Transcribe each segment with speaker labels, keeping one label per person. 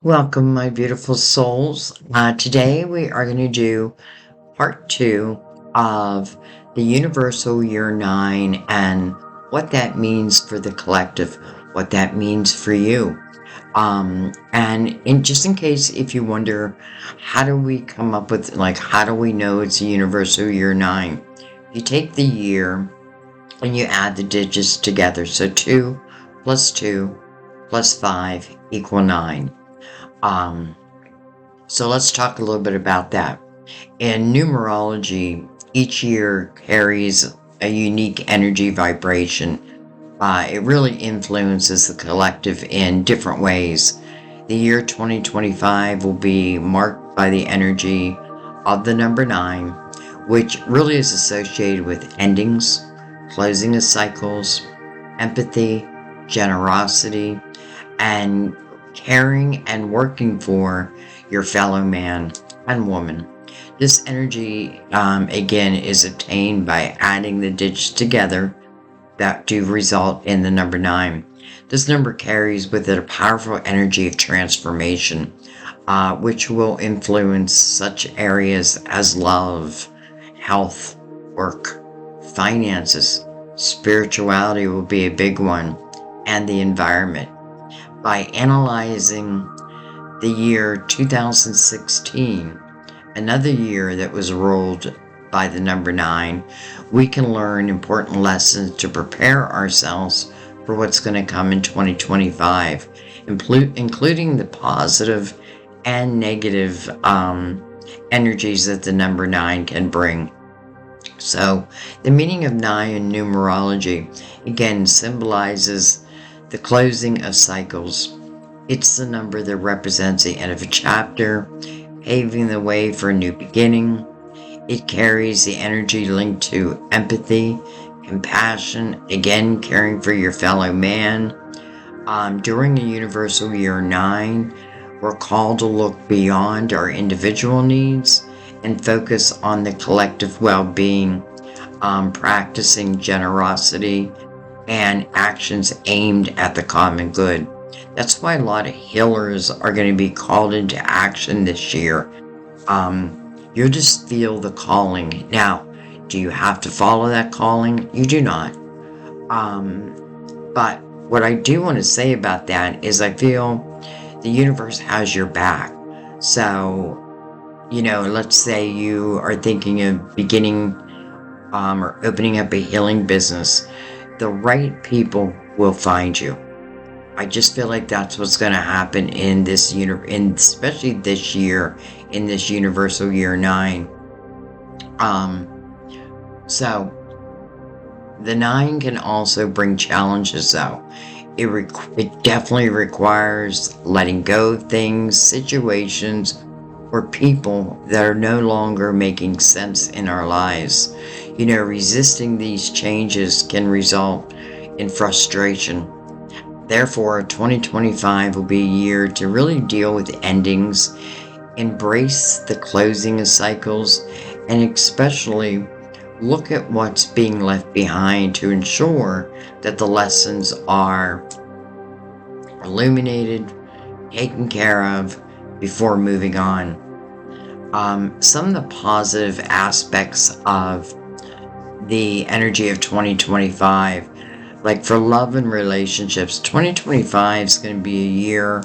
Speaker 1: Welcome, my beautiful souls. Today we are going to do part two of the Universal Year 9 and what that means for the collective, what that means for you. Just in case if you wonder, how do we come up with, how do we know it's a Universal Year 9? You take the year and you add the digits together. So 2 plus 2 plus 5 equal 9. So let's talk a little bit about that. In numerology, each year carries a unique energy vibration. It really influences the collective in different ways. The year 2025 will be marked by the energy of the number 9, which really is associated with endings, closing of cycles, empathy, generosity, and caring and working for your fellow man and woman. This energy, again, is obtained by adding the digits together that do result in the number 9. This number carries with it a powerful energy of transformation, which will influence such areas as love, health, work, finances. Spirituality will be a big one, and the environment. By analyzing the year 2016, another year that was ruled by the number 9, we can learn important lessons to prepare ourselves for what's going to come in 2025, including the positive and negative energies that the number 9 can bring. So the meaning of 9 in numerology, again, symbolizes the closing of cycles. It's the number that represents the end of a chapter, paving the way for a new beginning. It carries the energy linked to empathy, compassion, again, caring for your fellow man. During the Universal Year 9, we're called to look beyond our individual needs and focus on the collective well-being, practicing generosity and actions aimed at the common good. That's why a lot of healers are going to be called into action this year. You'll just feel the calling. Now, do you have to follow that calling? You do not. But what I do want to say about that is I feel the universe has your back. So, let's say you are thinking of beginning or opening up a healing business. The right people will find you. I just feel like that's what's going to happen in this especially this year, in this Universal Year 9. So the 9 can also bring challenges, though. It definitely requires letting go of things, situations, or people that are no longer making sense in our lives. Resisting these changes can result in frustration. Therefore, 2025 will be a year to really deal with endings, embrace the closing of cycles, and especially look at what's being left behind to ensure that the lessons are illuminated, taken care of before moving on. Some of the positive aspects of the energy of 2025, like for love and relationships, 2025 is going to be a year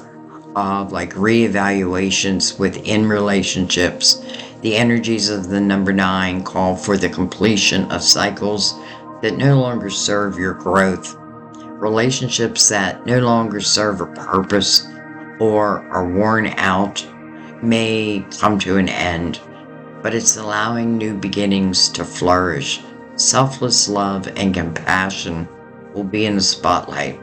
Speaker 1: of reevaluations within relationships. The energies of the number 9 call for the completion of cycles that no longer serve your growth. Relationships that no longer serve a purpose or are worn out may come to an end, but it's allowing new beginnings to flourish. Selfless love and compassion will be in the spotlight.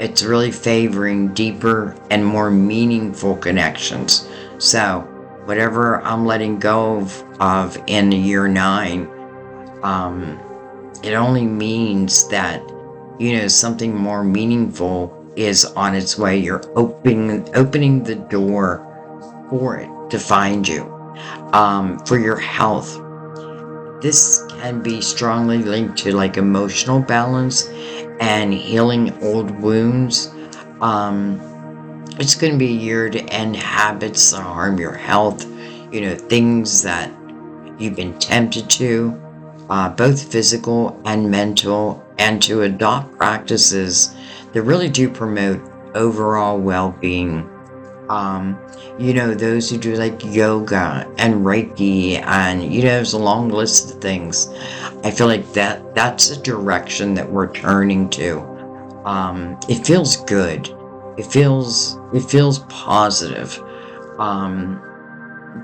Speaker 1: It's really favoring deeper and more meaningful connections. So whatever I'm letting go of in the year 9, it only means that something more meaningful is on its way. You're opening the door for it to find you. For your health, this can be strongly linked to emotional balance and healing old wounds. It's going to be a year to end habits that harm your health, things that you've been tempted to, both physical and mental, and to adopt practices that really do promote overall well-being. Those who do like yoga and Reiki, and there's a long list of things. I feel like that's a direction that we're turning to. It feels good. It feels positive.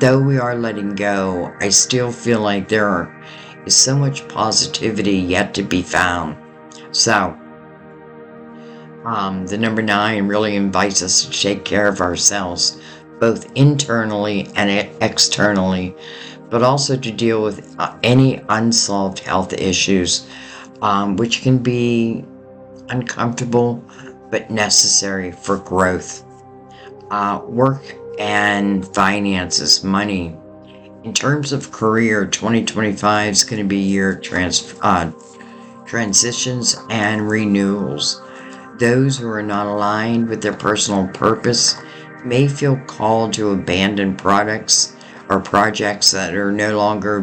Speaker 1: Though we are letting go, I still feel like there is so much positivity yet to be found. So, the number 9 really invites us to take care of ourselves, both internally and externally, but also to deal with any unsolved health issues, which can be uncomfortable but necessary for growth. Work and finances, money. In terms of career, 2025 is going to be a year of transitions and renewals. Those who are not aligned with their personal purpose may feel called to abandon products or projects that are no longer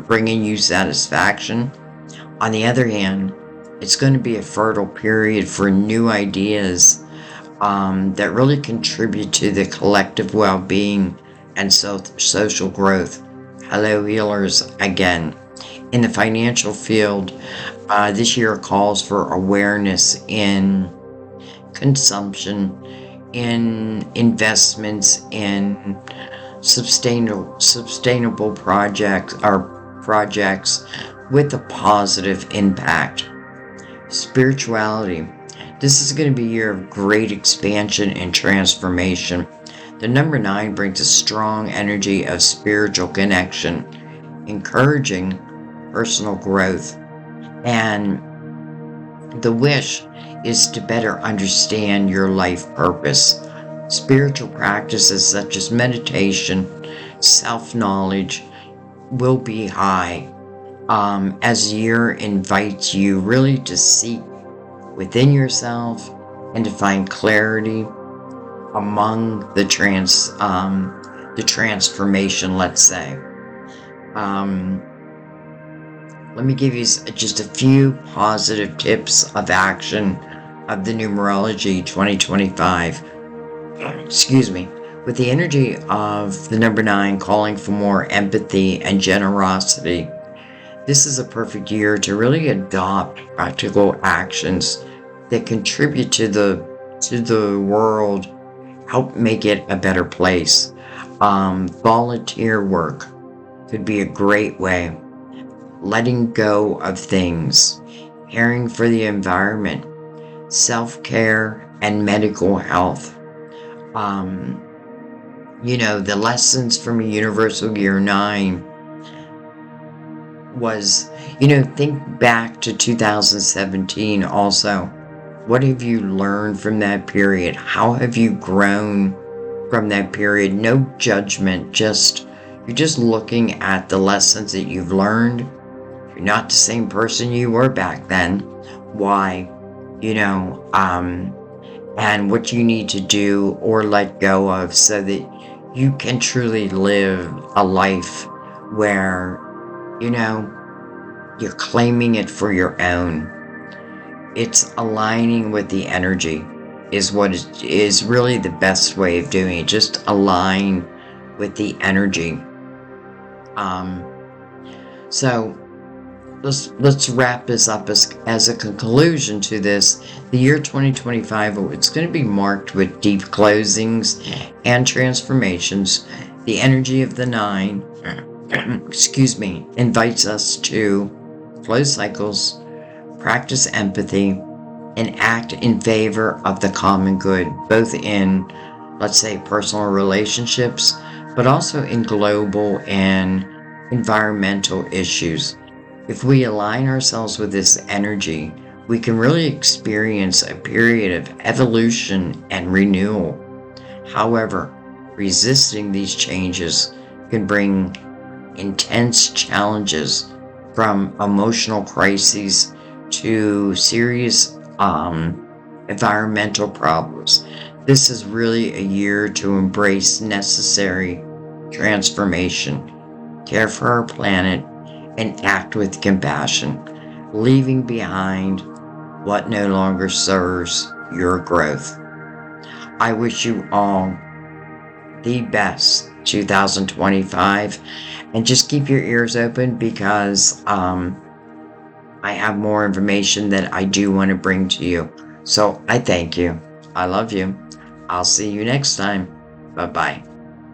Speaker 1: bringing you satisfaction. On the other hand, it's going to be a fertile period for new ideas that really contribute to the collective well-being and social growth. Hello, healers, again. In the financial field, this year calls for awareness in consumption, in investments, in sustainable projects with a positive impact. Spirituality. This is going to be a year of great expansion and transformation. The number 9 brings a strong energy of spiritual connection, encouraging personal growth. And the wish is to better understand your life purpose. Spiritual practices such as meditation, self-knowledge will be high, as the year invites you really to seek within yourself and to find clarity among the transformation, let's say. Let me give you just a few positive tips of action of the Numerology 2025. Excuse me. With the energy of the number 9 calling for more empathy and generosity, this is a perfect year to really adopt practical actions that contribute to the world, help make it a better place. Volunteer work could be a great way. Letting go of things, caring for the environment, self-care, and medical health. The lessons from a universal year 9 was, think back to 2017 also. What have you learned from that period? How have you grown from that period? No judgment, you're just looking at the lessons that you've learned. You're not the same person you were back then. Why? And what you need to do or let go of so that you can truly live a life where, you're claiming it for your own. It's aligning with the energy is what is really the best way of doing it. Just align with the energy. So let's wrap this up as a conclusion to this. The year 2025, it's going to be marked with deep closings and transformations. The energy of the 9, invites us to close cycles, practice empathy, and act in favor of the common good, both in, let's say, personal relationships, but also in global and environmental issues. If we align ourselves with this energy, we can really experience a period of evolution and renewal. However, resisting these changes can bring intense challenges, from emotional crises to serious environmental problems. This is really a year to embrace necessary transformation, care for our planet, and act with compassion, leaving behind what no longer serves your growth. I wish you all the best 2025, and just keep your ears open because I have more information that I do want to bring to you. So I thank you. I love you. I'll see you next time. Bye-bye.